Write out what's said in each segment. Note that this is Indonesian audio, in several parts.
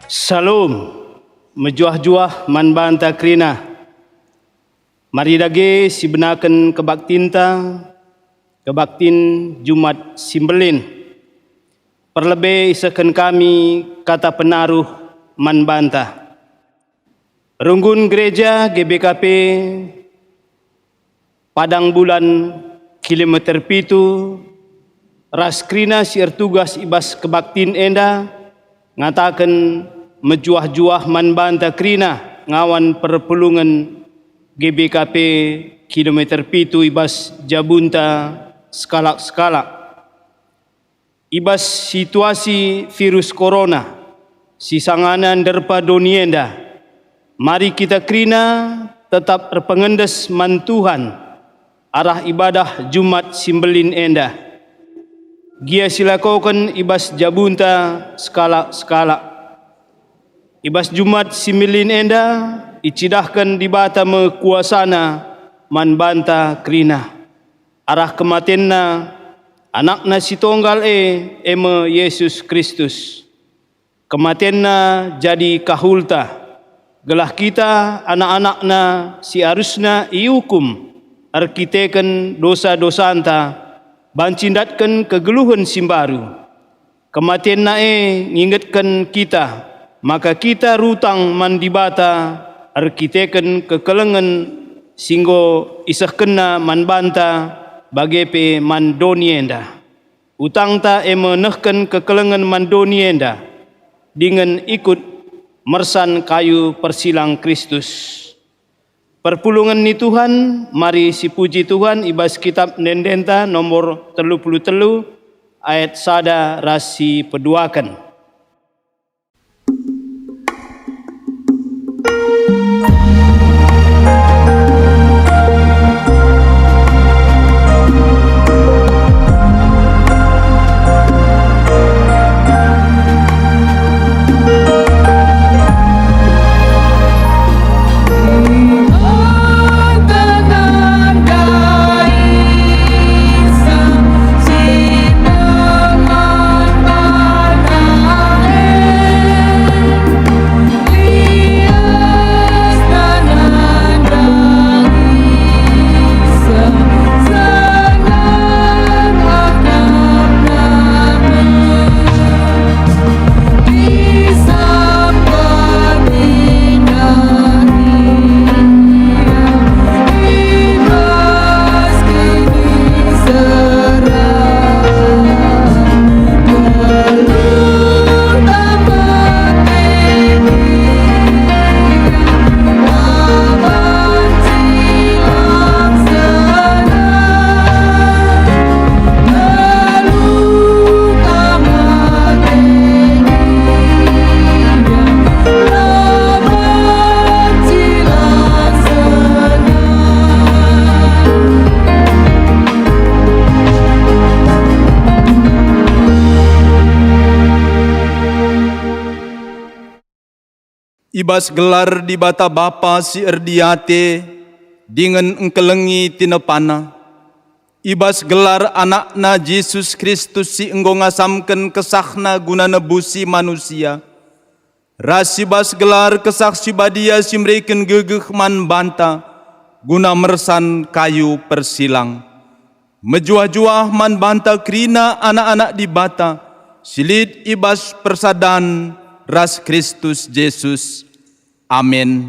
Salam, mejuah-juah man banta krina. Mari dage si benakan kebaktin Jumat Simbelin. Perlebih isakan kami kata penaruh man banta. Runggun gereja GBKP Padang Bulan kilometer 7 ras krina siar tugas ibas kebaktin enda ngatakan mejuah-juah man banta krina ngawan perpulungan GBKP kilometer 7 ibas Jabunta skalak-skalak. Ibas situasi virus corona sisanganan derpa donienda. Mari kita krina tetap terpengendes man Tuhan arah ibadah Jumat Simbelin enda. Gia silakokan ibas Jabunta skalak-skalak. Ibas Jumat Simbelin enda icidahkan di bata mekuasana man banta krina. Arah kematianna anakna si tonggal eme Yesus Kristus. Kematianna jadi kahulta. Gelah kita anak-anakna si harusna iukum arkiteken dosa-dosa anta bancindatkan kegeluhan simbaru. Kematianna ngingetkan kita maka kita rutang mandibata arkiteken kekelengan singgo isah kena man banta bagepe man donienda. Utang ta menehken kekelengan man donienda dengan ikut mersan kayu persilang Kristus. Perpulungan ni Tuhan, mari si puji Tuhan ibas kitab Nendenta nomor 33 ayat sada rasi peduakan. Ibas gelar di bata bapa si erdiate dengan engkelengi tinepana. Ibas gelar anakna Yesus Kristus si enggo ngasamken kesahna guna nebusi manusia. Rasibas gelar kesaksi badia si mereken gegeh man banta guna mersan kayu persilang. Mejuah-juah man banta krina anak-anak di bata silid ibas persadan ras Kristus Yesus. Amin.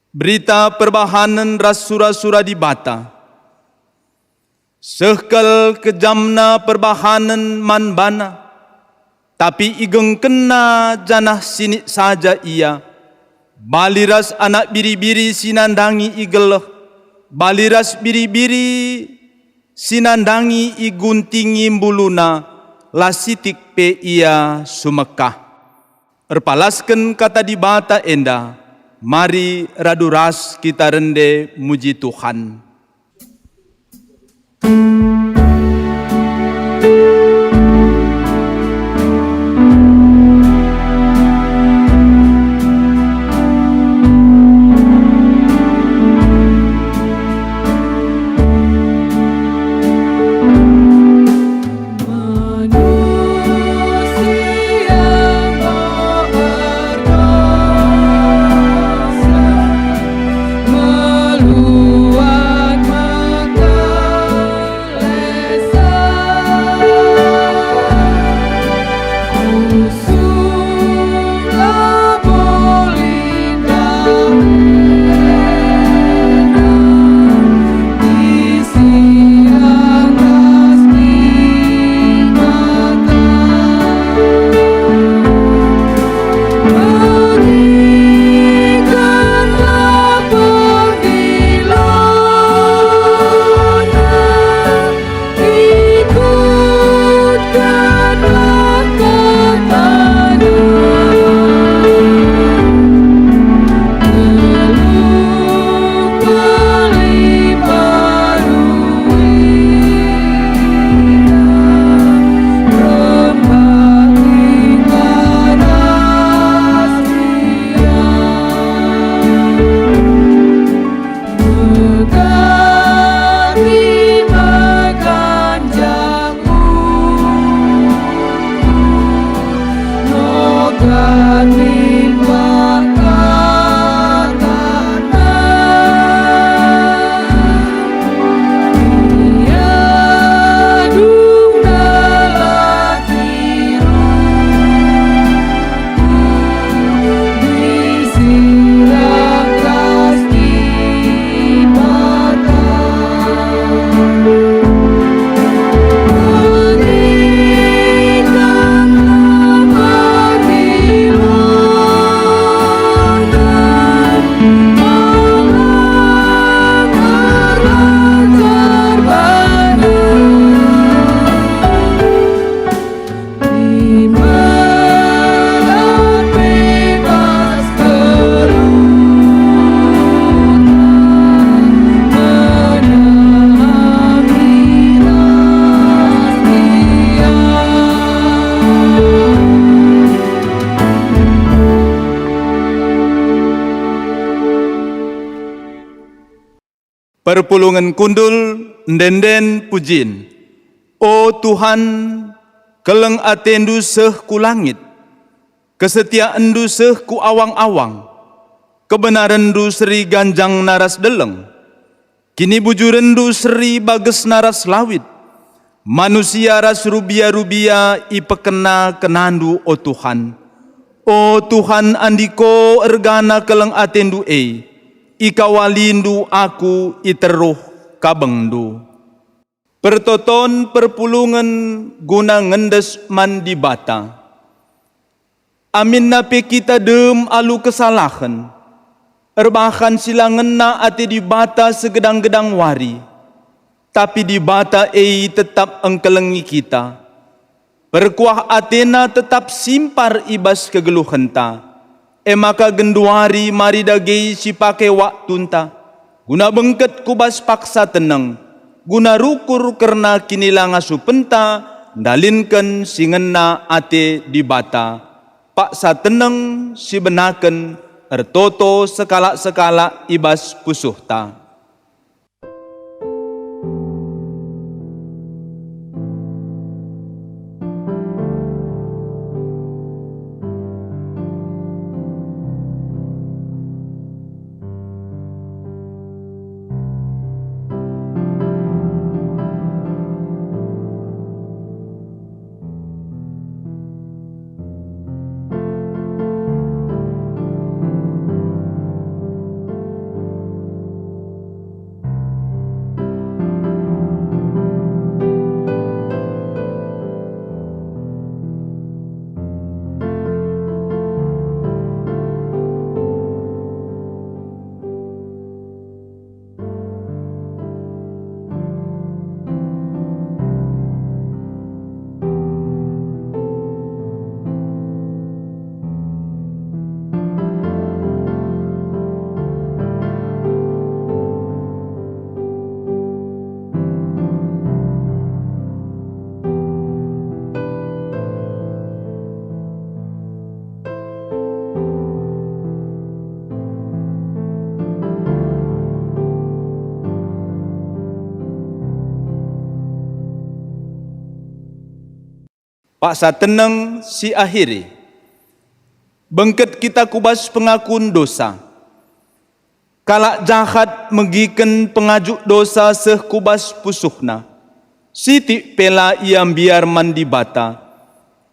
Berita perbahanan ras sura-sura di bata. Sekal kejamna perbahanan man bana, tapi igeng kena janah sini saja ia. Baliras anak biri-biri sinandangi igeleh, baliras biri-biri sinandangi iguntingi mbuluna, lasitik pe ia sumekah. Erpalaskan kata di bata enda, mari raduras kita rende muji Tuhan. Perpulungan kundul ndenden pujin. O Tuhan, keleng atendu seh ku langit, kesetiaandu seh ku awang-awang, kebenarandu seri ganjang naras deleng, kini bujurendu seri bages naras lawit, manusia ras rubia-rubia ipekena kenandu o Tuhan. O Tuhan andiko ergana keleng atendu ikawalindu aku iteruh kabengdu. Pertoton perpulungan guna ngendes mandi bata. Amin nape kita dem alu kesalahan. Erbahan sila ngena ate di bata segedang-gedang wari. Tapi di bata tetap engkelengi kita. Perkuah atena tetap simpar ibas kegeluhenta. Maka genduari mari dagei si pake waktunta, guna bengket kubas paksa tenang, guna rukur kerna kinilang asu penta, dalinkan si ngena ate di bata, paksa tenang si benaken, ertoto sekala-sekala ibas pusuhta. paksa tenang si akhiri. Bengket kita kubas pengakuan dosa. Kalak jahat megiken pengajuk dosa seh kubas pusuhna. Siti pela ia biar mandi bata.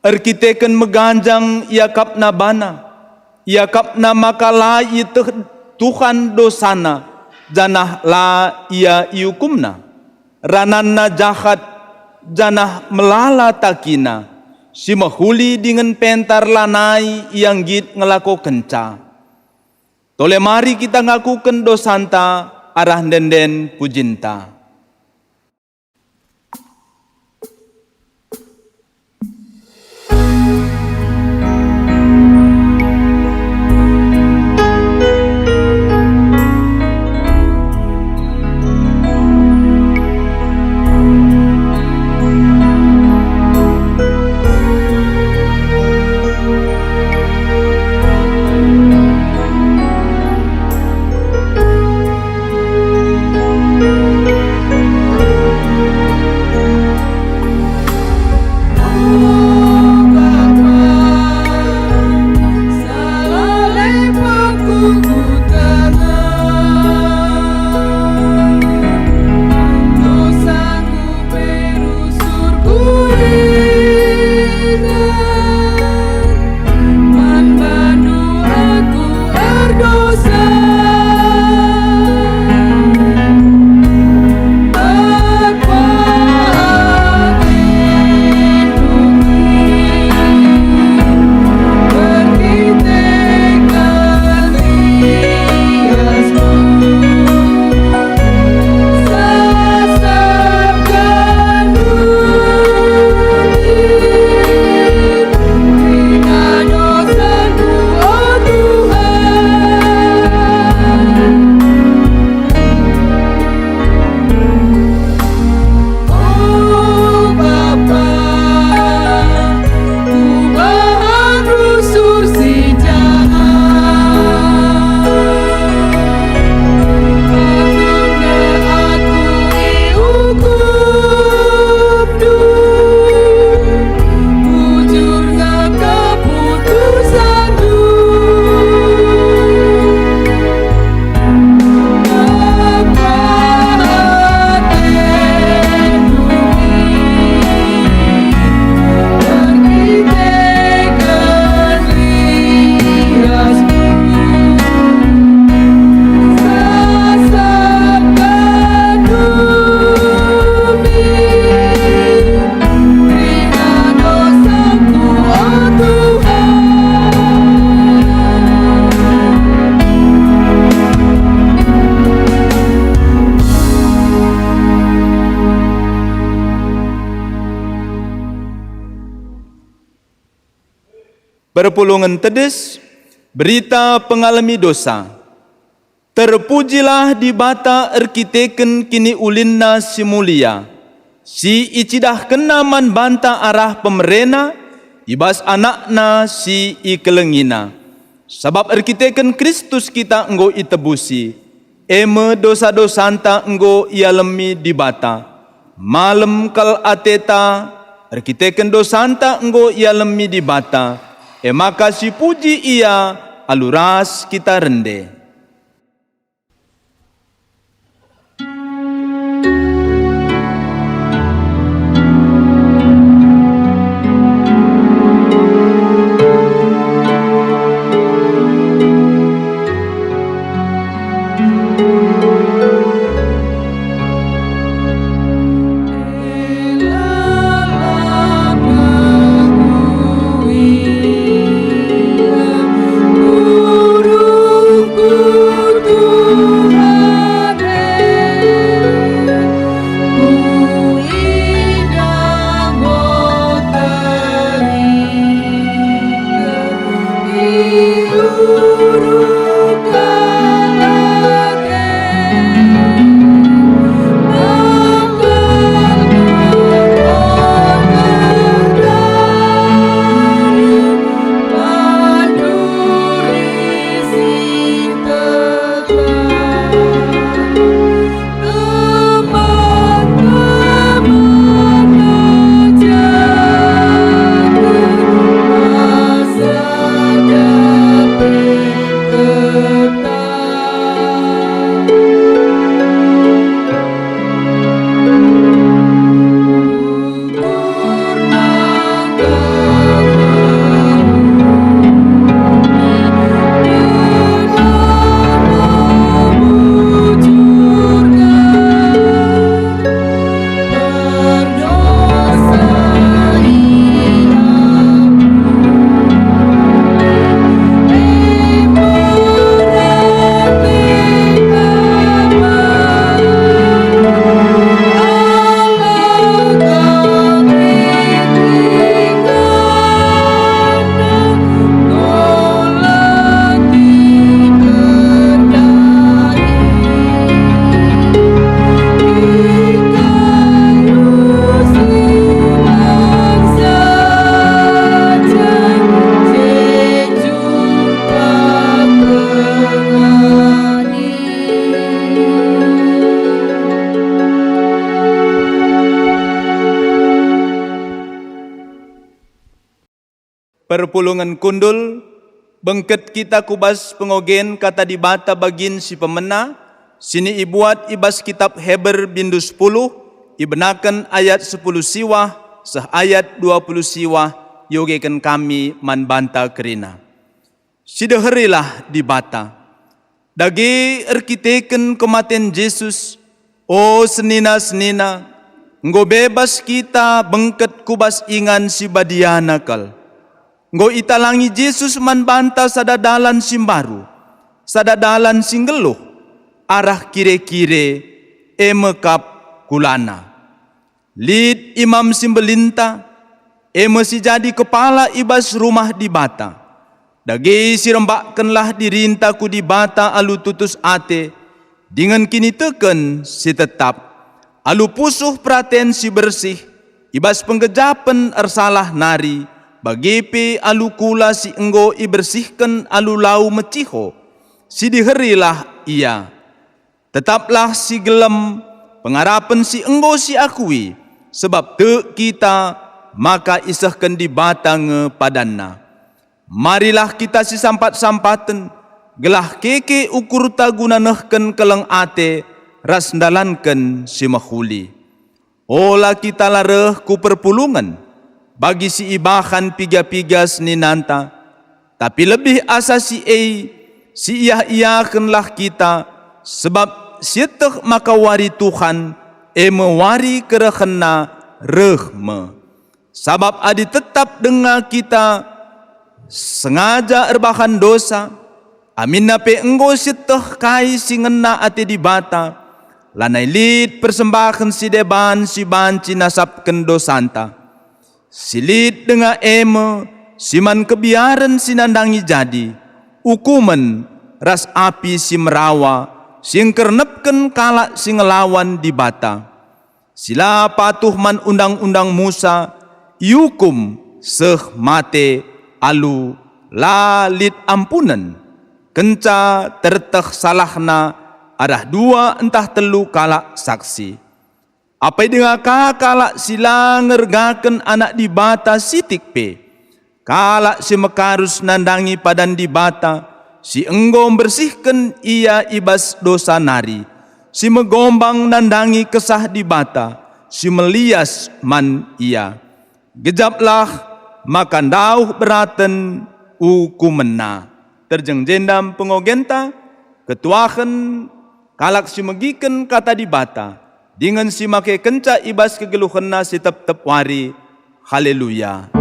Erkiteken meganjang ia kapna bana. Ia kapna makala iteh Tuhan dosana. Janah la ia iukumna. Rananna jahat janah melala takina. Si mahuli dengan pentar lanai yang git ngelako kenca. Tole mari kita ngakukan dosanta arah denden pujinta. Perpulungan tedes, berita pengalami dosa. Terpujilah di bata erkiteken kini ulinna si mulia. Si icidah kena man banta arah pemerena, ibas anakna si ikelengina. Sebab erkiteken Kristus kita enggo itebusi. Eme dosa-dosanta enggo ialemi di bata. Malem kal ateta, erkiteken dosanta enggo ialemi di bata. Maka si puji ia aluras kita rende. Guru perpulungan kundul, bengket kita kubas pengogen kata di bata bagin si pemena, sini ibuat ibas kitab Heber bindu 10, ibenakan ayat 10 siwah, seh ayat 20 siwah, yogekan kami man banta kerina. Sideherilah di bata. Dagi erkiteken kematian Yesus, o senina-senina, nggo bebas kita bengket kubas ingan si badiana kal. Nggo italangi Yesus man banta sadadalan simbaru, sadadalan singgeluh, arah kire-kire emekap kulana. Lid imam simbelinta, si jadi kepala ibas rumah di bata. Dagi sirembakkanlah dirintaku di bata alu tutus ate, dengan kini teken si tetap, alu pusuh praten si bersih, ibas penggejapan ersalah nari, bagepe alu kula si enggo ibersihkan alu lau meciho, si diherilah ia. Tetaplah si gelem, pengarapan si enggo si akui, sebab te kita, maka isahkan di batang padanna. Marilah kita si sampat-sampaten, gelah keke ukur taguna nehken keleng ate, rasndalanken si mahuli. Ola kita lareh ku perpulungan, bagi si ibahan piga-piga seninanta, tapi lebih asa si iya-iyakanlah kita, sebab sieteh maka wari Tuhan, mewari kerehena rehme. Sabab adi tetap dengar kita, sengaja erbahan dosa, amin nape enggo sieteh kai si ngena ate di bata, lanai lid persembahan si deban si banci nasabken dosanta. Silit dengan siman kebiaran sinandangi jadi, ukumen ras api si merawa, sing kernepken kalak si ngelawan di bata. Sila patuh man undang-undang Musa, yukum seh mate alu lalit ampunan, kenca terteh salahna arah dua entah telu kalak saksi. Apa dengan kalak sila ngergaken anak di bata sitik pe, kalak si mekarus nandangi padan di bata, si enggo bersihkan ia ibas dosa nari, si megombang nandangi kesah di bata, si melias man ia. Gejaplah makan dauh beraten ukumena, terjeng jendam pengogenta, ketuahan kalak si megiken kata di bata, dengan si make kenca ibas kegeluhena si tep-tep wari. Haleluya.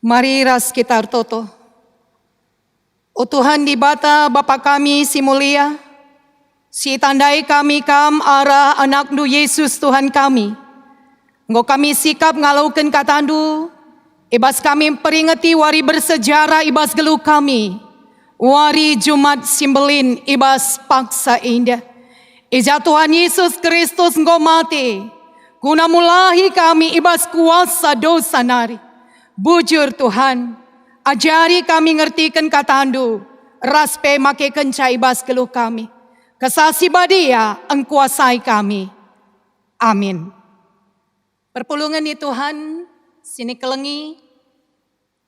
Mari ras kita artoto. O Tuhan di bata Bapa kami si mulia, si tandai kami kam arah anakmu Yesus Tuhan kami. Engkau kami sikap ngalaukan katandu, ibas kami peringati wari bersejarah ibas gelu kami. Wari Jumat Simbelin ibas paksa indah. Ija Tuhan Yesus Kristus engkau mati, guna mulahi kami ibas kuasa dosa nari. Bujur Tuhan, ajari kami ngertikan katandu, raspe make kenca ibas geluh kami. Kesasi badia engkuasai kami. Amin. Perpulungan di Tuhan, sini kelengi,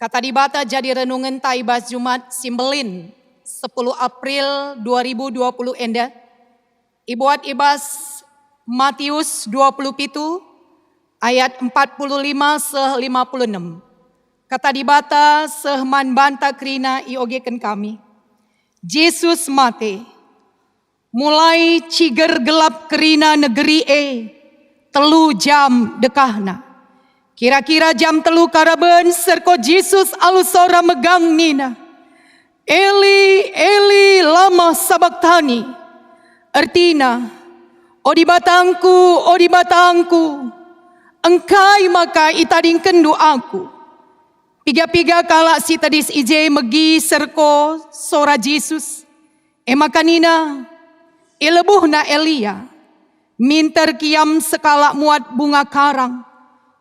kata di bata jadi renungan taibas Jumat Simbelin, 10 April 2020 enda. Ibuat ibas Matius 27, ayat 45-56. Kata di bata sehman banta krina iogeken kami. Yesus mate, mulai ciger gelap kerina negeri telu jam dekahna. Kira-kira jam telu karaben serko Yesus alusora megang nina. Eli, Eli lama sabaktani. Artina, o di batangku, engkai maka itadingken doaku. Piga-piga kala si tadis ije megi serko sora Yesus. Makanina, ilebuh na Elia. Minter kiam sekala muat bunga karang.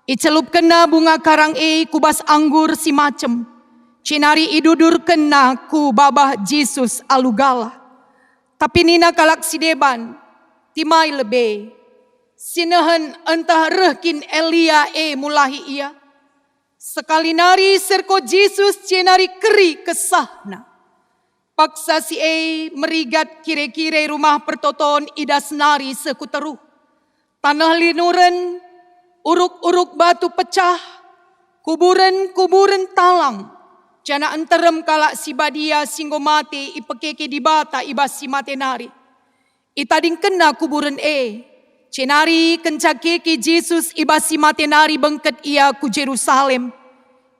Icelup kena bunga karang kubas anggur si macem. Cinari idudur kena ku babah Jesus alugala. Tapi nina kalak si deban, timai lebe. Sinahan entah rehkin Elia mulahi ia. Sekali nari serko Jesus cinari keri kesahna. Paksa si merigat kire-kire rumah pertoton idas nari sekuteruh. Tanah linuren, uruk-uruk batu pecah, kuburan-kuburan talang. Jana enterem kalak si badia singgo mati ipekeke di bata ibas si mate nari. Itading kena kuburan cenari kencakeke Jesus ibas si mate nari bengket ia ku Jerusalem.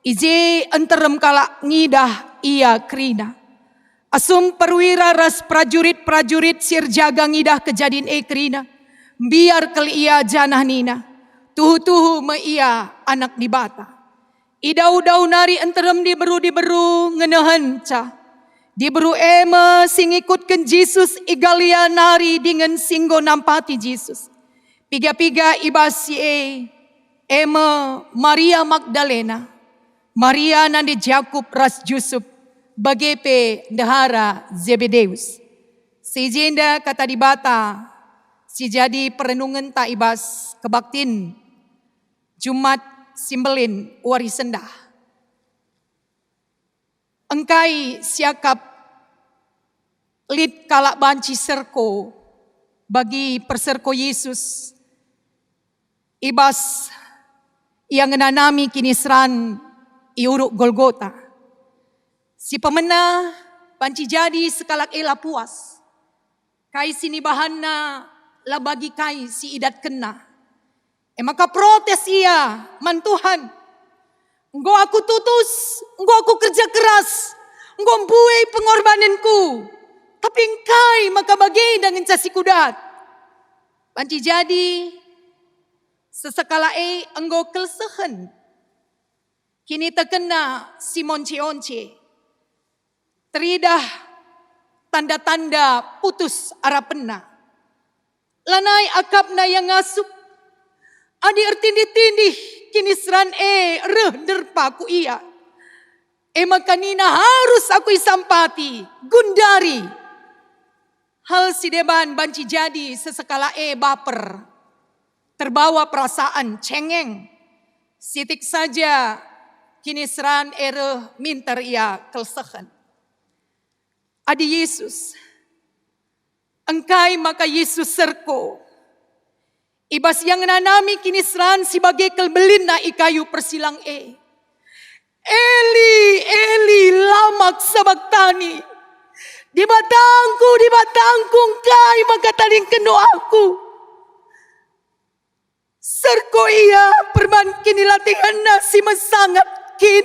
Ije enterem kalak ngidah ia krina. Asum perwira ras prajurit-prajurit sir jaga ngidah kejadian krina. Biar kali ia janah nina. Tuhu-tuhu me ia anak di bata. Idau-dau nari enterem diberu ngenahan ca. Diberu sing ikutkan Jesus igalia nari dengan singgo nampati Jesus. Piga-piga ibas si Maria Magdalena. Maria nandi Jakub ras Yusuf. Bagepe dahara Zebedeus. Si jenda kata di bata. Si jadi perenungan tak ibas kebaktin. Jumat Simbelin warisendah. Engkai siakap lid kalak banci serko bagi perserko Yesus. Ibas yang ngenanami kinisran iuruk Golgota. Si pemena banci jadi sekalak ela puas. Kai sini bahanna la bagi kai si idat kena. Maka protes ia, man Tuhan, engkau aku tutus, engkau aku kerja keras, engkau buai pengorbananku, tapi engkai maka bagi dengan casi kudat. Banci jadi, sesekala engkau kelsehen, kini terkena Simon Cionce, teridah tanda-tanda putus arah pena, lanai akapna yang ngasup, adi ertindih-tindih kini seran derpa ku ia. Makanina harus aku isampati, gundari. Hal si deban banci jadi sesekala baper. Terbawa perasaan cengeng. Sitik saja kini seran minter ia kelsehan. Adi Yesus, engkai maka Yesus serko. Ibas yang nanami kini seran sebagai kelbelin na ikayu persilang Eli, Eli, lamak sabaktani. Di batangku, engkai maka taling keno aku. Serko ia perban kini latihan nasi mesangat kin.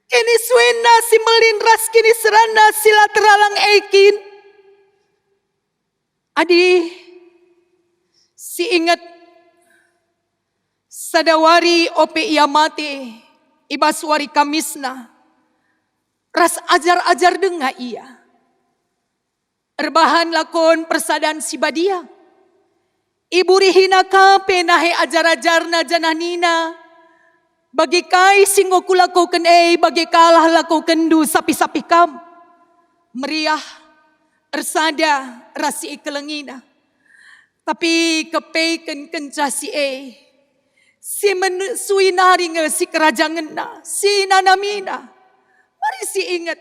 Kini suena si melin ras kini serana sila teralang ekin. Adi, si ingat sadawari ope ia mati ibaswari kamisna ras ajar-ajar denga ia erbahan lakon persadan si badia ibu rihina kape nahe ajar-ajarna jananina bagi kai singo kulakoken bagi kalah lakoken du sapi-sapi kam meriah ersada rasi ikelengina. Tapi kepeiken kenca si si menusui nari si kerajaan na, si nanamina. Mari si ingat.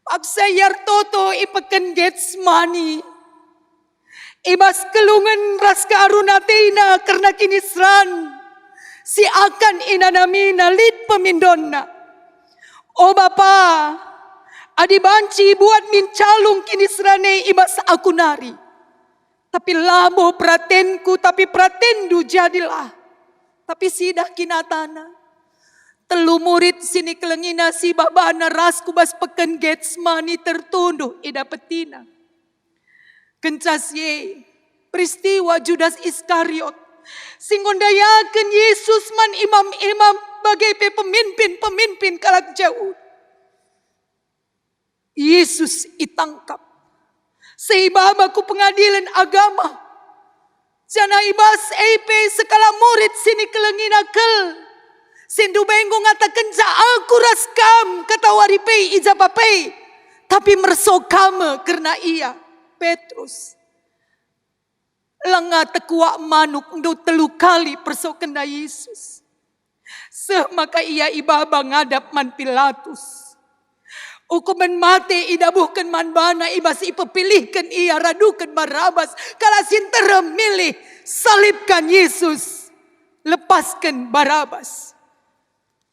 Paksa yartoto ipeken gets money. Ibas kelungan ras kaarunatena karena kinisran. Si akan inanamina lid pemindonna. O Bapa, adi banci buat min calung kinisrane ibas aku nari. Tapi labo pratenku, tapi pratendu jadilah. Tapi sidah kinatana. Telu murid sini kelengina si babana ras kubas peken Getsmani tertunduh ida petina. Kencas peristiwa Judas Iskariot. Singondayakan Yesus man imam-imam bagai pemimpin-pemimpin kalak jauh. Yesus itangkap. Sehibama ku pengadilan agama. Jana ibas EP sekala murid sini kelenginakal. Sindu benggo ngatakan ja aku raskam katawari pei ijapapei. Tapi mersokame karena ia Petrus. Lenga tekuak manuk ndo telu kali persokan na Yesus. Semaka ia ibaba ngadap man Pilatus. Hukuman mati idabuhkan man bana ibas ipepilihkan ia radukan Barabas. Kala sintera milih salibkan Yesus. Lepaskan Barabas.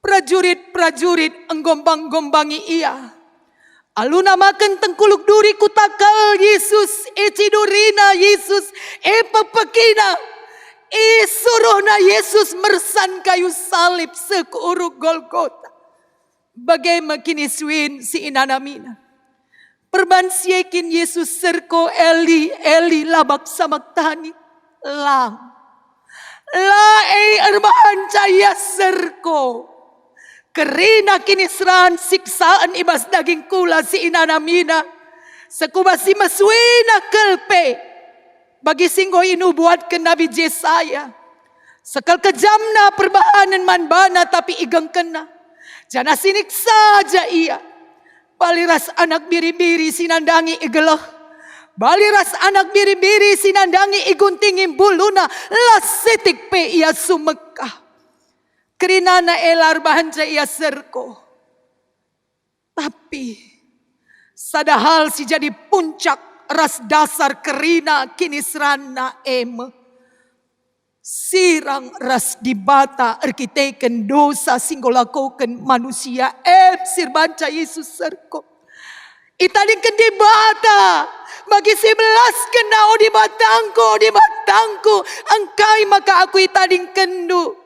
Prajurit-prajurit enggombang-gombangi ia. Aluna makan tengkuluk duri kutakal Yesus. Ecidurina Yesus. Pepekina. Suruhna Yesus mersan kayu salib sekuruk Golgota. Bagaimana kini suin si inanamina. Perban siekin Yesus serko Eli labak samak tani. La erbahan caya serko. Kerina kini seran siksaan ibas daging kula si inanamina. Sekubas si maswina kelpe. Bagi singgo inu buat ke Nabi Jesaya. Sekal kejamna perbahanan manbana tapi igang kena. Jana sinik saja ia. Baliras anak biri-biri sinandangi igeloh. Baliras anak biri-biri sinandangi iguntingin buluna. Lasitik pe ia sumekah. Kerinana elar bahanca ia serko. Tapi sadahal si jadi puncak ras dasar kerina kini serana eme. Sirang ras dibata arkiteken dosa singgolakoken manusia sirbanca Yesus serko. Itadingken dibata bagi 11 kena di batangku angkai maka aku itadingken du.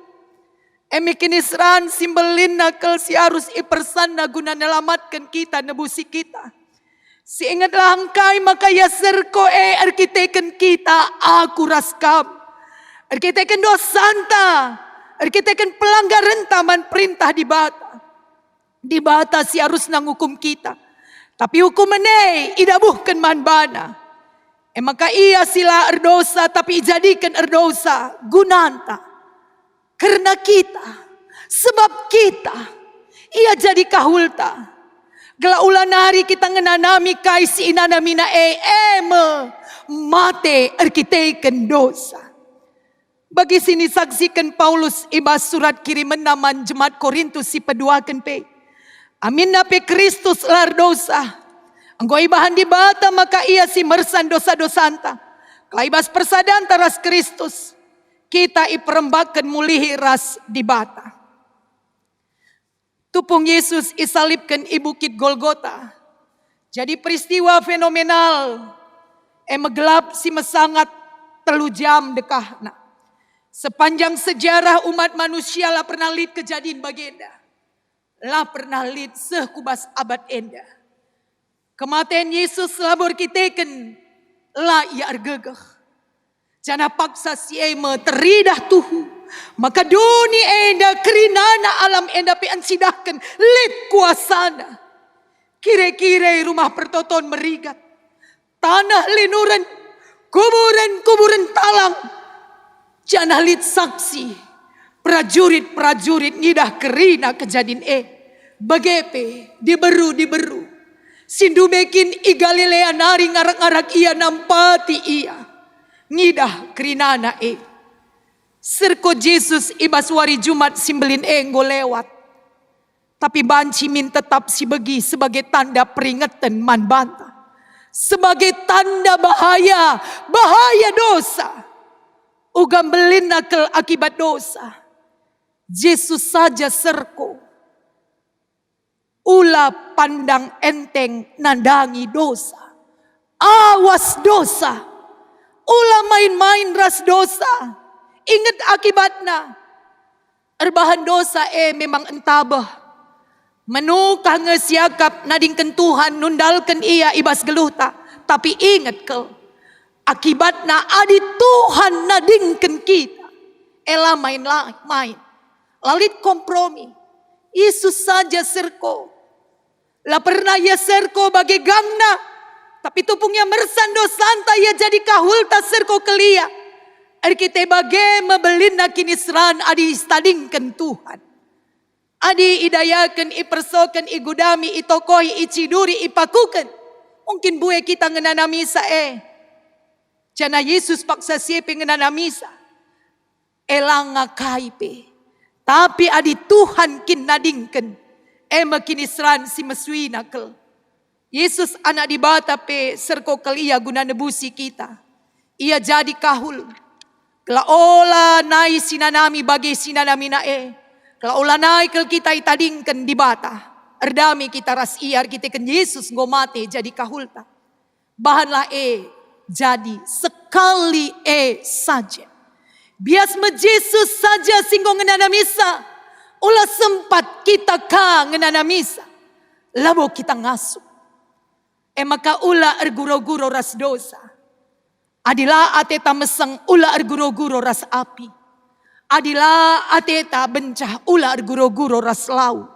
Emikinisran simbelin nakal si arus ipersana guna nelamatkan kita nebusi kita. Si ingatlah angkai maka ya serko arkiteken kita aku raskam. Arkiteken dosanta. Arkiteken pelanggaran taman perintah di bata. Di bata si arus nang hukum kita. Tapi hukum menei idabuhkan manbana. Maka ia sila erdosa tapi jadikan erdosa gunanta. Karena kita, sebab kita, ia jadi kahulta. Gela ulan hari kita ngenanami kaisi inanamina mate arkiteken dosa. Bagi sini saksikan Paulus ibas surat kiriman naman jemaat Korintus si peduakan pe. Amin nape Kristus lar dosa. Anggo ibahan di bata maka ia si mersan dosa-dosanta. Kaibas persadan taras Kristus. Kita iperembakan mulihi ras di bata. Tupung Yesus isalibkan i bukit Golgota. Jadi peristiwa fenomenal. Megelap si mesangat 3 jam dekahna. Sepanjang sejarah umat manusia lah pernah lid kejadian bagenda. Lah pernah lid sekubas abad enda. Kematian Yesus labor kiteken. Lah ia argegeh. Jana paksa si ema teridah tuhu. Maka dunia enda kerinana alam enda pian sidahkan lid kuasana. Kire-kire rumah pertoton merigat. Tanah linuran. Kuburan talang. Jana lid saksi. Prajurit-prajurit ngidah kerina kejadian Bagepe diberu. Sindu bekin i Galilea nari ngarak-ngarak ia nampati ia. Ngidah kerinana Serko Jesus ibaswari Jumat simbelin enggo lewat. Tapi banci min tetap si begi sebagai tanda peringatan man banta. Sebagai tanda bahaya dosa. Ugam belin nakal akibat dosa. Jesus saja serko. Ula pandang enteng nandangi dosa. Awas dosa. Ulah main-main ras dosa. Ingat akibatnya. Erbahan dosa memang entabah. Menukah ngesiakap nadingkan Tuhan nundalkan ia ibas geluhta. Tapi ingat kau. Akibatnya adi Tuhan nadingkan kita. Ela main. Lalit kompromi. Yesus saja serko. Lah pernah ya serko bagi gangna. Tapi tupungnya mersan dosanta ia jadi kahulta serko kelia. Kita bage mebelinda kini seran adi istadingkan Tuhan. Adi idayakan ipersokan igudami itokohi iciduri ipakukan. Mungkin buaya kita ngenana misa Jana Yesus paksa siapa ngenana misa. Elang ngakaipe. Tapi adi Tuhan kin nadingkan. Makin isran si mesui nakel. Yesus anak di bata pe serko kelia guna nebusi kita. Ia jadi kahul. Kala ola nai sinanami bagi sinanami nae. Kala ola nai kel kita itadingkan di bata. Erdami kita ras iar kita kan Yesus ngomate jadi kahulta. Bahanlah jadi sekali saja. Bias me Yesus saja singgo ngenana misa. Ulah sempat kita ngenana misa. Labo kita ngasuh. Maka ulah erguro-guro ras dosa. Adilah ateta meseng ulah erguro-guro ras api. Adilah ateta bencah ulah erguro-guro ras lau.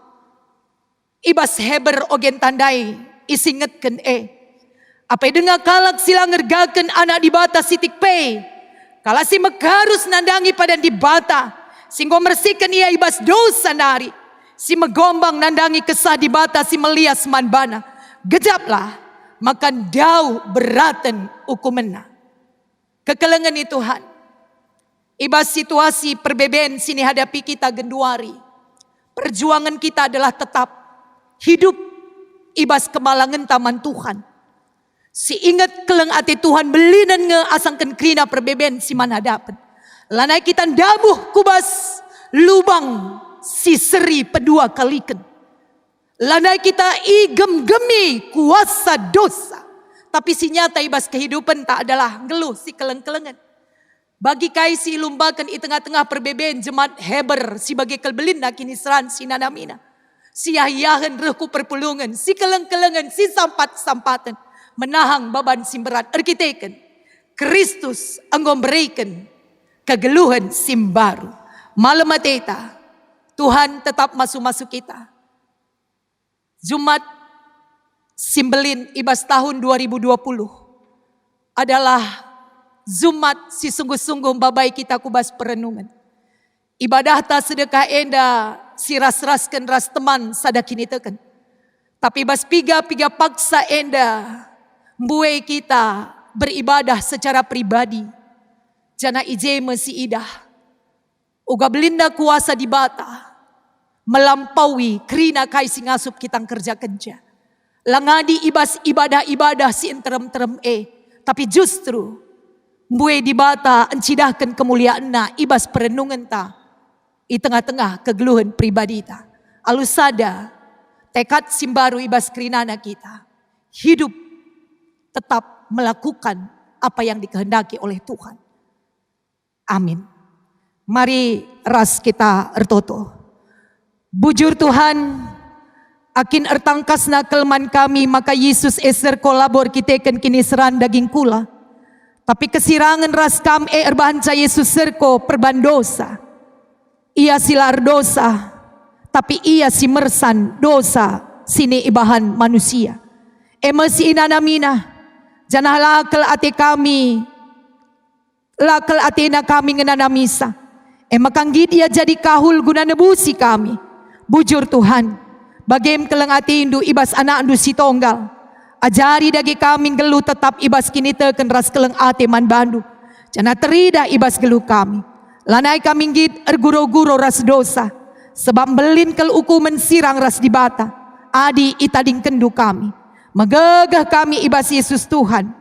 Ibas heber ogen tandai isingetken Apa dengar kalak sila ngergaken anak di bata sitik pe. Kala si megarus nandangi pada di bata. Singgo mersihkan ia ibas dosa nari. Si megombang nandangi kesah di bata si melias manbana. Gejaplah. Makan dau beratan hukumena. Kekelengan itu Tuhan. Ibas situasi perbeben sini hadapi kita genduari. Perjuangan kita adalah tetap hidup. Ibas kemalangan taman Tuhan. Si ingat keleng ati Tuhan belinan ngeasangkan krina perbeben si mana dapat. Lanai kita dabuh kubas lubang si seri pedua kalikan. Lanai kita igem-gemi kuasa dosa. Tapi si nyata ibas kehidupan tak adalah ngeluh si keleng-kelengan. Bagi kai si lumbakan di tengah-tengah perbeben jemaat heber si bagi kelbelinda kini seran si nanamina. Si yayahan rehku perpulungan, si keleng-kelengan, si sampat-sampatan. Menahang baban si berat erkiteken. Kristus anggom-berikan kegeluhan simbaru. Malam mateta, Tuhan tetap masuk-masuk kita. Jumat Simbelin ibas tahun 2020 adalah Jumat si sungguh-sungguh babai kita kubas perenungan. Ibadah ta sedekah enda si ras-raskan ras teman sadakini teken. Tapi bas piga paksa enda mbuai kita beribadah secara pribadi. Jana ije mesi idah. Uga belinda kuasa di bata. Melampaui krina kai si ngasup kita kerja-kerja. Langadi ibas ibadah-ibadah si enterem-terem Tapi justru mbue di bata encidahkan kemuliaan na ibas perenungan ta. I tengah-tengah kegeluhan pribadi ta. Alusada tekad simbaru ibas krinana kita. Hidup tetap melakukan apa yang dikehendaki oleh Tuhan. Amin. Mari ras kita ertoto. Bujur Tuhan, akin ertangkasna kelman kami, maka Yesus eser kolabor kiteken kini seran daging kula. Tapi kesirangan ras kam erbahanca Yesus serko perbandosa. Ia silar dosa, tapi ia si mersan dosa sini ibahan manusia. Emasi inanamina, janah lakel ate kami, lakel atena kami ngenana misa. Makanggi dia jadi kahul guna nebusi kami. Bujur Tuhan, bagem keleng ati indu ibas anak indu si tonggal. Ajari dagi kami gelu tetap ibas kini teken ras keleng ate man bandu. Jana terida ibas gelu kami. Lanai kami git erguro-guro ras dosa. Sebab belin kel ukumen sirang ras di bata. Adi itading kendu kami. Megegah kami ibas Yesus Tuhan.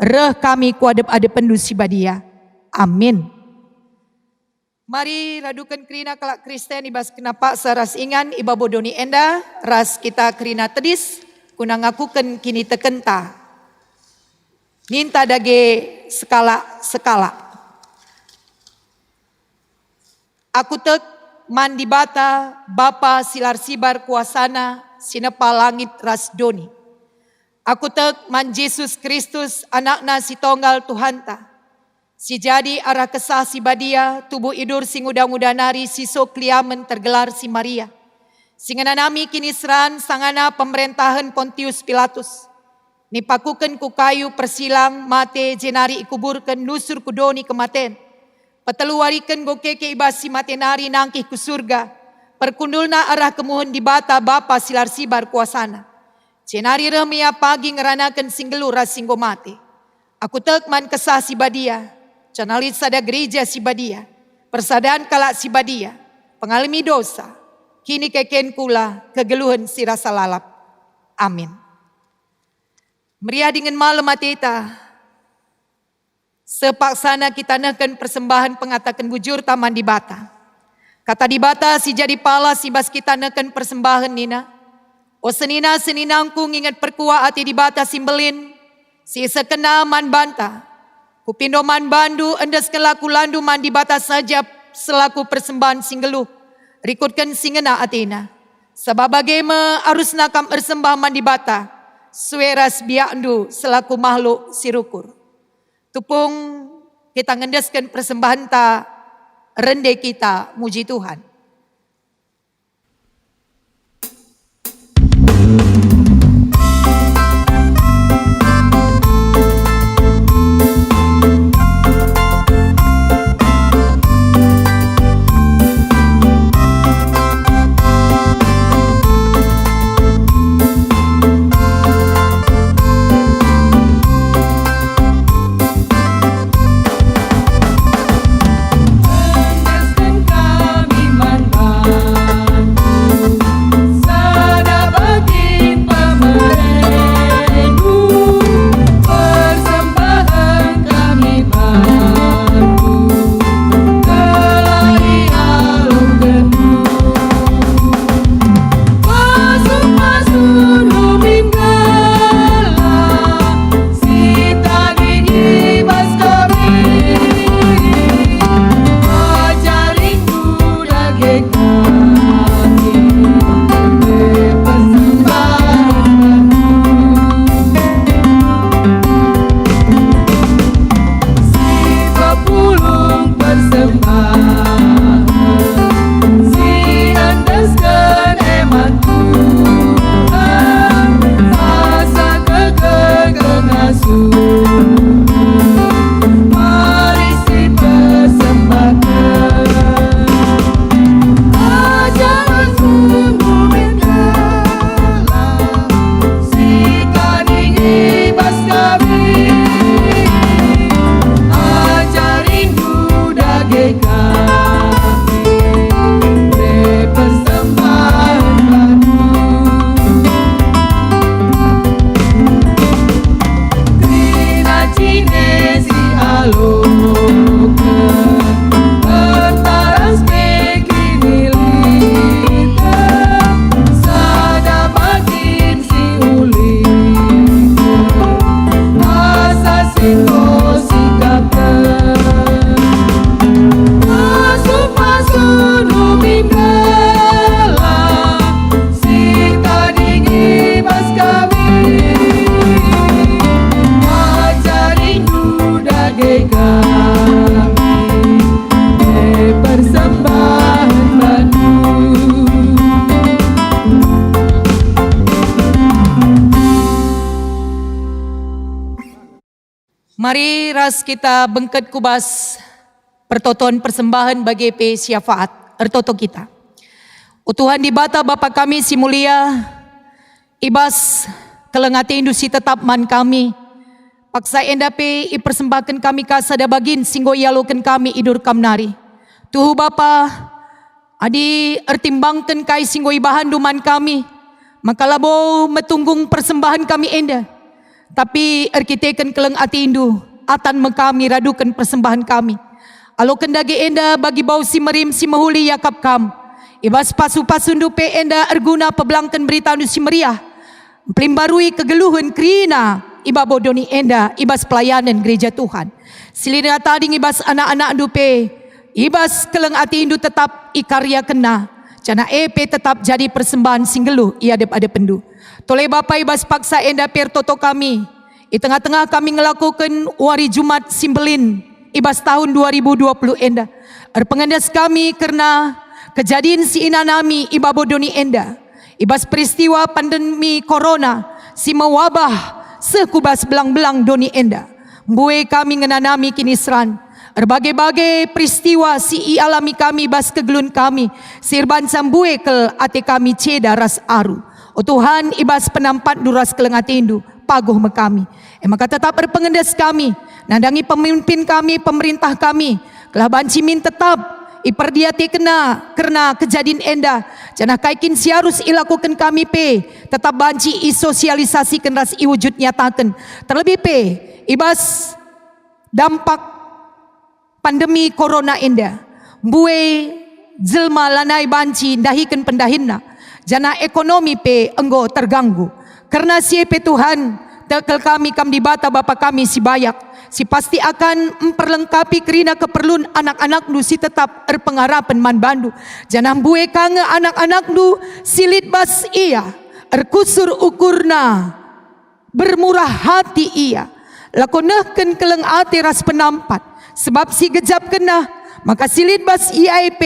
Reh kami kuadep-adep pendu si badia. Amin. Mari radukan krina kelak Kristen ibas kenapa saras ingan iba bodoni enda ras kita krina tedis kuna ngakuken kini tekenta. Ninta dage skala. Aku tek mandi bata bapa silar sibar kuasana sinepa langit ras doni. Aku tek man Yesus Kristus anakna si tonggal Tuhanta. Si jadi arah kesah si badia, tubuh idur sing udang-udanari si sokliamen tergelar si Maria. Singananami kini seran sangana pemerintahan Pontius Pilatus. Nipakukan ku kayu persilang mate jenari ikuburkan nusur kudoni kematen. Peteluarikan gokeke ibasi matenari nangkih ku surga. Perkundulna arah kemuhun di bata bapa silar sibar kuasana. Jenari remia pagi ngeranakan singgelu rasinggo mate. Aku tekman kesah si badia. Canalit sada gereja si badia. Persadaan kalak si badia. Pengalami dosa. Kini keken kula kegeluhan si rasa lalap. Amin. Meriah dengan malam mateta. Sepaksana kita nakan persembahan pengatakan bujur taman di bata. Kata di bata si jadi pala si bas kita nakan persembahan nina. O senina seninangku ngingat perkua hati di bata simbelin. Si sekena man banta. Kupindo man bandu endes kelaku landu man di bata saja selaku persembahan singgeluh. Rikutkan singena atina. Sebab bagaimana arus nakam persembah man di bata. Sueras biakndu selaku makhluk sirukur. Tupung kita ngendeskan persembahan ta rende kita muji Tuhan. Mari ras kita bengket kubas pertoton persembahan bagi pe syafaat ertoto kita. O Tuhan di bata Bapa kami si mulia, ibas kelengati indusi tetap man kami. Paksa endape i persembahkan kami kasada bagin singgo ialokan kami idur kamnari. Tuhu Bapa, adi ertimbangkan kai singgo ibahan duman kami. Maka labo metunggung persembahan kami enda. Tapi erkitekan keleng ati indu atan mekami radukan persembahan kami. Alo kendagi enda bagi bau si merim si mahuli yakap kam. Ibas pasu-pasun dupe enda erguna pebelangkan berita nu si meriah. Pelimbarui kegeluhan krina iba bodoni enda ibas pelayanan gereja Tuhan. Silina tading ibas anak-anak dupe. Ibas keleng ati indu tetap ikarya kena. Cana EP tetap jadi persembahan singgeluh iadep ada pendu. Toleh Bapa ibas paksa enda per toto kami. Di tengah-tengah kami ngelakukan wari Jumat Simbelin ibas tahun 2020 enda. Erpengendas kami karena kejadian si inanami ibabodoni enda. Ibas peristiwa pandemi corona si mewabah sekubas belang-belang doni enda. Mbue kami ngenanami kini seran. Berbagai-bagai peristiwa si alami kami bas kegelun kami. Sirban sambue kel ate kami ceda ras aru. O Tuhan ibas penampat duras kelengatindu paguh mekami. Maka tetap berpengendes kami. Nandangi pemimpin kami, pemerintah kami. Kelah bancimin tetap iperdiati kena karena kejadian enda. Janah kaikin siarus ilakukan kami pe. Tetap banci isosialisasikan ras iwujud nyatakan. Terlebih pe ibas dampak pandemi corona enda. Mbue jelma lanai banci dahikan pendahinna. Jana ekonomi pe enggo terganggu. Karena siepe Tuhan tekel kami kam di bata bapa kami si bayak. Si pasti akan memperlengkapi kerina keperluan anak-anak nu si tetap erpengarapan man bandu. Jana mbue kange anak-anak nu silit bas iya. Erkusur ukurna. Bermurah hati iya. Lakonehken keleng ati ras penampat. Sebab si gejap kena, maka silit bas IAP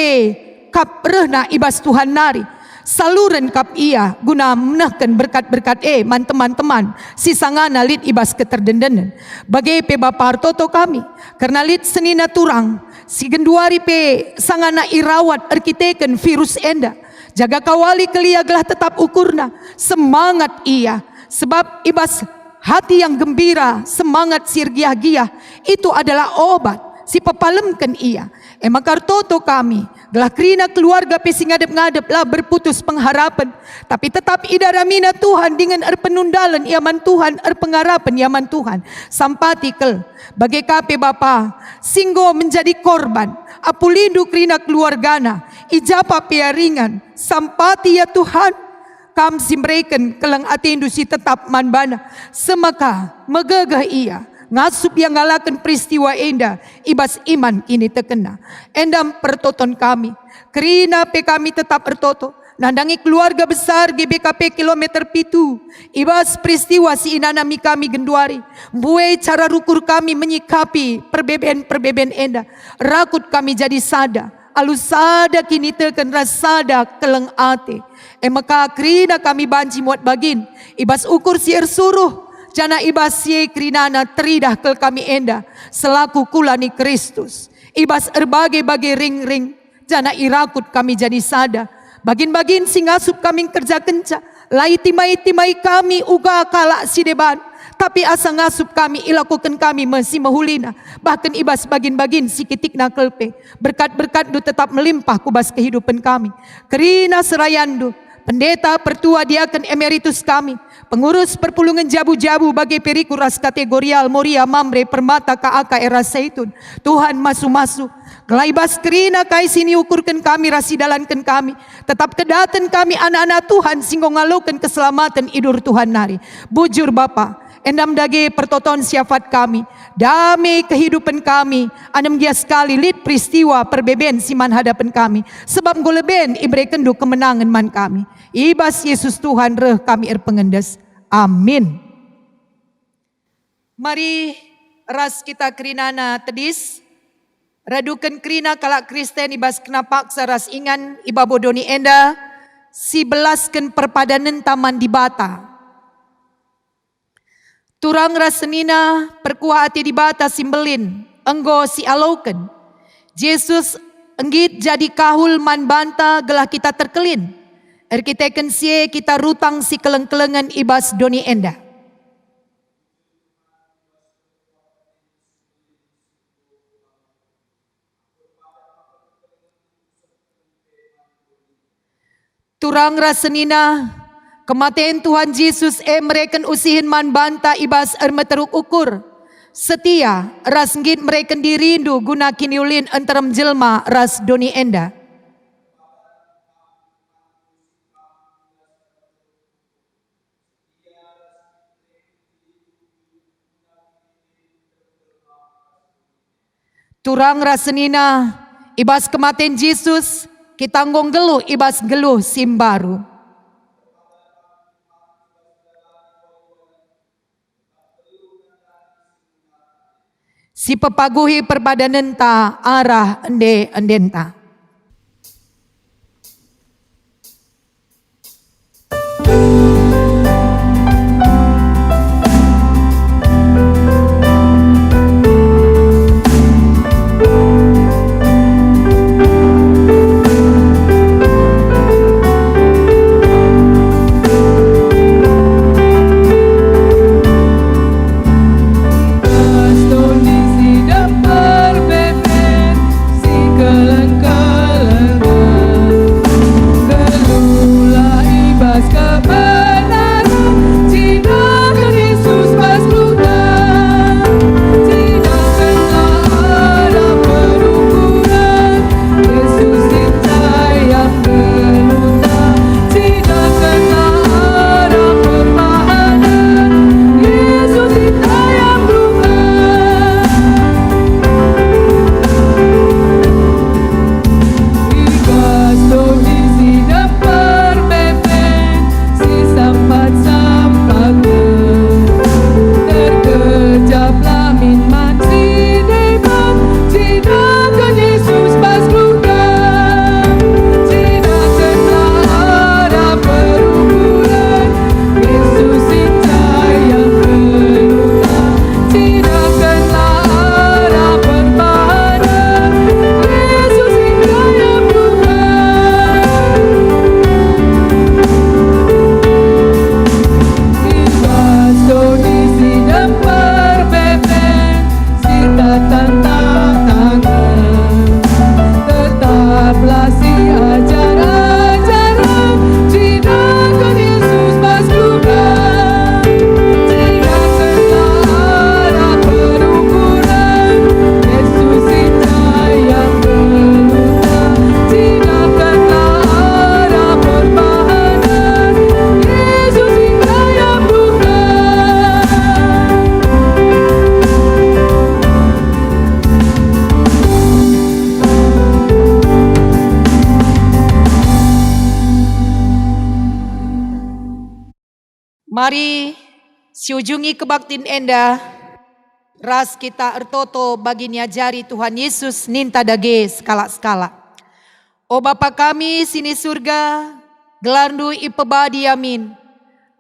kap rehna ibas Tuhan nari. Saluran kap ia guna menahkan berkat-berkat man teman-teman. Si sangana lit ibas keterdendenan. Bagai pe Bapa Hartoto kami. Karena lit senina turang. Si genduari pe sangana irawat arkiteken virus enda. Jaga kawali kelia gelah tetap ukurna. Semangat ia. Sebab ibas hati yang gembira, semangat sirgiah-giah, itu adalah obat. Si pepalemkan ia. Maka Hartoto kami, gelah kerina keluarga pesi ngadep-ngadep lah berputus pengharapan. Tapi tetap idaramina Tuhan dengan penundalan iaman Tuhan, pengharapan iaman Tuhan. Sampatikel, bagai kape Bapa, singgo menjadi korban. Apulindu kerina keluargana, ijapa piaringan, sampati ya Tuhan. Kam simreken kelang atindu si tetap manbana. Semaka megagah ia. Ngasup yang ngalakan peristiwa enda. Ibas iman ini terkena. Endam pertoton kami. Kerina pe kami tetap bertoto. Nandangi keluarga besar GBKP kilometer pitu. Ibas peristiwa si inanami kami genduari. Mbue cara rukur kami menyikapi perbeben enda. Rakut kami jadi sada. Alus sada kini teken rasada keleng ate. Maka krina kami banci muat bagin. Ibas ukur sier suruh. Jana ibas siye krinana teridah kel kami enda. Selaku kulani Kristus. Ibas erbagai-bagai ring-ring. Jana irakut kami jadi sada. Bagin-bagin singasup kami kerja kenca. Lai timai-timai kami uga kalak si deban. Tapi asa ngasup kami ilakukan kami masih mahulina. Bahkan ibas bagin-bagin sikitik na kelpe. Berkat-berkat du tetap melimpah kubas kehidupan kami. Kerina serayandu. Pendeta pertua diaken emeritus kami. Pengurus perpulungan jabu-jabu bagi perikuras kategorial Moria Mamre Permata KAK Era Seitun. Tuhan masu-masu. Kelaibas kerina kai sini ukurkan kami rasidalankan kami. Tetap kedaten kami anak-anak Tuhan singgo ngalokan keselamatan idur Tuhan nari. Bujur Bapa. Endam dage pertoton siafat kami. Damai kehidupan kami. Anam gia sekali lit peristiwa perbeben siman hadapan kami. Sebab goleben ibrekendu kemenangan man kami. Ibas Yesus Tuhan reh kami erpengendes. Amin. Mari ras kita kerinana tedis. Radukan kerina kalak Kristen ibas kena paksa ras ingan ibabodoni enda. Si belaskan perpadanan taman di bata. Turang rasenina perkuah hati di bata simbelin. Enggo si alauken. Yesus enggit jadi kahul man banta gelah kita terkelin. Erkiteken sie kita rutang si keleng-kelengan ibas doni enda. Turang rasenina kematian Tuhan Yesus mereken usihin man banta ibas meteruk ukur. Setia ras ngit mereken dirindu guna kiniulin enterem jelma ras doni enda. Turang rasenina ibas kematian Yesus kita nggong geluh ibas geluh simbaru. Si pepaguhi perbadanan ta arah endenta. Mari siujungi kebaktin enda, ras kita ertoto bagi niajari Tuhan Yesus ninta dage skala-skala. O Bapa kami sini surga, gelarndu ipebadi yamin,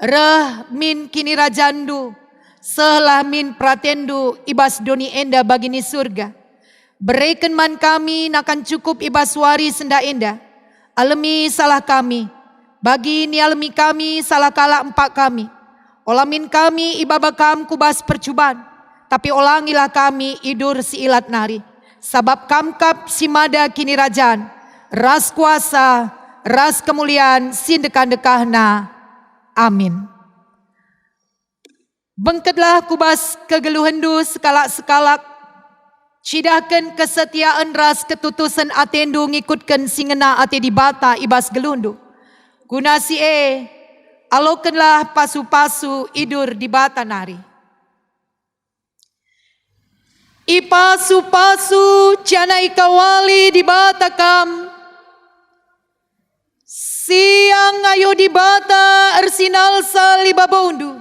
reh min kini rajandu, selah min pratendu ibas doni enda bagini surga. Berikan man kami nakan cukup ibas wari senda enda, alemi salah kami, bagi ni alemi kami salah kala empak kami. Olamin kami ibabakam kubas percubaan, tapi olangilah kami idur si ilat nari. Sabab kamkap si mada kini rajan, ras kuasa, ras kemuliaan, sindekan-dekahna. Amin. Bengketlah kubas kegeluhendu sekalak-sekalak, cidahkan kesetiaan ras ketutusan atendu ngikutkan singena ate di bata ibas gelundu. Guna si alokanlah pasu-pasu idur di bata nari. Ipasu-pasu jana ikawali di bata kam, siang ayo di bata ersinal salibabondu,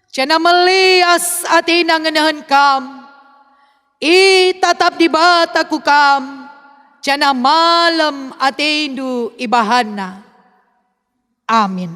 jana melias ate nangenahan kam, tatap di bata kukam, jana malam ate indu ibahana. Amin.